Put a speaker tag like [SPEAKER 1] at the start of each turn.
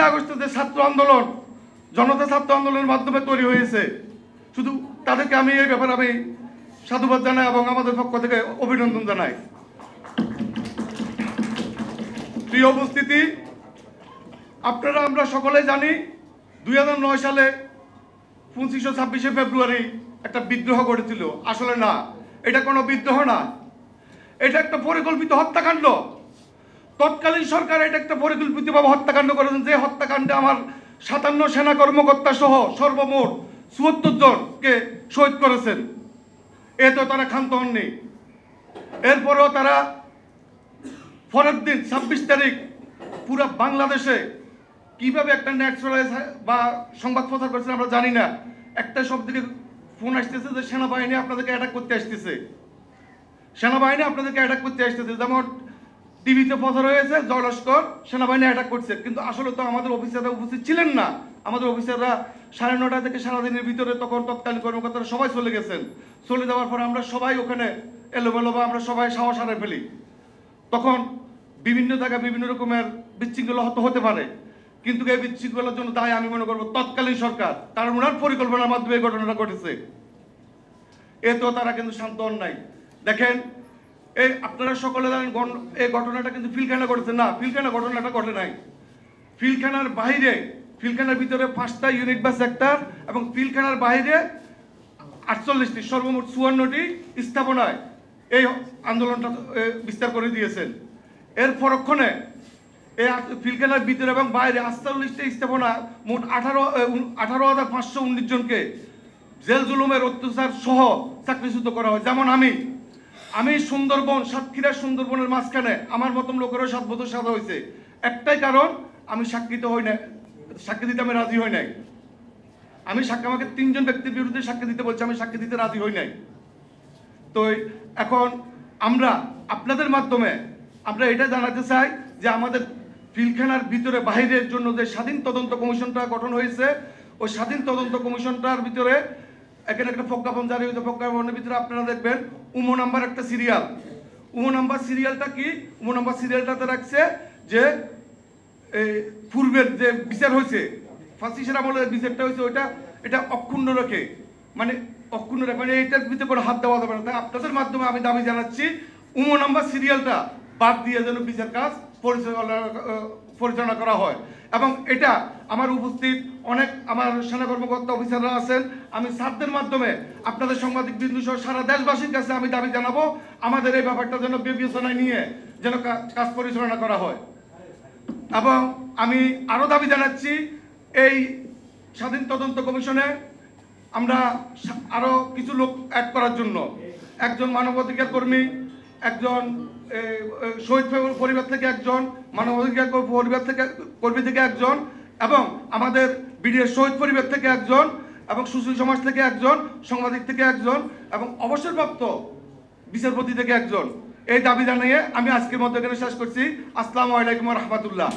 [SPEAKER 1] আগস্টের যে ছাত্র আন্দোলন, জনতা ছাত্র আন্দোলনের মাধ্যমে তৈরি হয়েছে, শুধু তাদেরকে আমি এই ব্যাপারে আমি সাধুবাদ জানাই এবং আমাদের পক্ষ থেকে অভিনন্দন জানাই। প্রিয় উপস্থিতি, আপনারা আমরা সকলে জানি 2009 সালে 25 ও 26শে ফেব্রুয়ারি একটা বিদ্রোহ ঘটেছিল। আসলে না, এটা কোনো বিদ্রোহ না, এটা একটা পরিকল্পিত হত্যাকাণ্ড। তৎকালীন সরকার এটা একটা পরিকল্পিতভাবে হত্যাকাণ্ড করেছেন, যে হত্যাকাণ্ডে আমার 57 সেনা কর্মকর্তা সহ সর্বমোট 74 জনকে শহীদ করেছেন। এতে তারা ক্ষান্ত হননি। এরপরেও তারা পরের দিন 26 তারিখ পুরো বাংলাদেশে কিভাবে একটা নেট চলেছে বা সংবাদ প্রচার করছে আমরা জানি না, একটা সব দিকে ফোন আসতেছে যে সেনাবাহিনী আপনাদেরকে অ্যাটাক করতে আসতেছে, সেনাবাহিনী আপনাদেরকে অ্যাটাক করতে আসতেছে। যেমন টিভিতে প্রচার হয়েছে জয়লস্কর সেনাবাহিনী অ্যাটাক করছে, কিন্তু আসলে তো আমাদের অফিসাররা উপস্থিত ছিলেন না। আমাদের অফিসাররা 9:30 থেকে সারাদিনের ভিতরে তখন তৎকালীন কর্মকর্তারা সবাই চলে গেছেন। চলে যাওয়ার পর আমরা সবাই ওখানে এলোমেলো বা আমরা সবাই সাহস হারিয়ে ফেলি। তখন বিভিন্ন জায়গায় বিভিন্ন রকমের বিশৃঙ্খলা হতে পারে, কিন্তু এই বিশৃঙ্খলার জন্য দায় আমি মনে করবো তৎকালীন সরকার, তার ওনার পরিকল্পনার মাধ্যমে এই ঘটনাটা ঘটেছে। এতেও তারা কিন্তু শান্ত হন নাই। দেখেন, এই আপনারা সকলে জানেন এই ঘটনাটা কিন্তু পিলখানা ঘটেছে না, পিলখানা ঘটনাটা ঘটে নাই। পিলখানার বাইরে, পিলখানার ভিতরে 5টা ইউনিট বা সেক্টর এবং পিলখানার বাইরে 48টি সর্বমোট 54টি স্থাপনায় এই আন্দোলনটা বিস্তার করে দিয়েছেন। এর পরক্ষণে এই পিলখানার ভিতরে এবং বাইরে 48টি স্থাপনা মোট 18,519 জনকে জেল জুলুমের অত্যাচার সহ চাকরিচ্যুত করা হয়। যেমন আমি সুন্দরবন, সাতক্ষীরার সুন্দরবনের মাঝখানে আমার মতন লোকেরও 7 বছর সাজা হয়েছে। একটাই কারণ, আমি সাক্ষী দিতে আমি রাজি হই নাই। আমাকে 3 জন ব্যক্তির বিরুদ্ধে সাক্ষী দিতে বলছে, আমি সাক্ষী দিতে রাজি হই নাই। তো এখন আমরা আপনাদের মাধ্যমে আমরা এটা জানাতে চাই যে আমাদের পিলখানার ভিতরে বাহিরের জন্য যে স্বাধীন তদন্ত কমিশনটা গঠন হয়েছে, ওই স্বাধীন তদন্ত কমিশনটার ভিতরে এখানে একটা প্রজ্ঞাপন জারি হয়েছে। প্রজ্ঞাপনের ভিতরে আপনারা দেখবেন উমো নাম্বার একটা সিরিয়াল। উমো নাম্বার সিরিয়ালটা কি? উমো নাম্বার সিরিয়ালটাতে রাখছে যে পূর্বের যে বিচার হয়েছে, ফাঁসির আমলের বিচারটা হয়েছে, এটা অক্ষুণ্ণ রেখে, মানে এটার ভিতরে কোনো হাত দেওয়া যাবে না। তাই আপনাদের মাধ্যমে আমি দাবি জানাচ্ছি উমো নাম্বার সিরিয়ালটা বাদ দিয়ে যেন বিচার কাজ পরিচালনা করা হয়। এবং এটা আমার উপস্থিত অনেক আমার সেনা কর্মকর্তা অফিসাররা আছেন, আমি স্যারদের মাধ্যমে আপনাদের সাংবাদিক বিন্দু সহ সারা দেশবাসীর কাছে আমি দাবি জানাবো আমাদের এই ব্যাপারটা যেন বিবেচনায় নিয়ে যেন কাজ পরিচালনা করা হয়। এবং আমি আরও দাবি জানাচ্ছি এই স্বাধীন তদন্ত কমিশনে আমরা আরও কিছু লোক অ্যাড করার জন্য, একজন মানবাধিকার কর্মী, একজন শহীদ পরিবার থেকে একজন, মানবাধিকার কর্মী থেকে একজন, এবং আমাদের বিডিএর শহীদ পরিবার থেকে একজন, এবং সুশীল সমাজ থেকে একজন, সাংবাদিক থেকে একজন, এবং অবসরপ্রাপ্ত বিচারপতি থেকে একজন। এই দাবি জানিয়ে আমি আজকের মধ্যে এখানে শেষ করছি। আসসালামু আলাইকুম ওয়া রাহমাতুল্লাহ।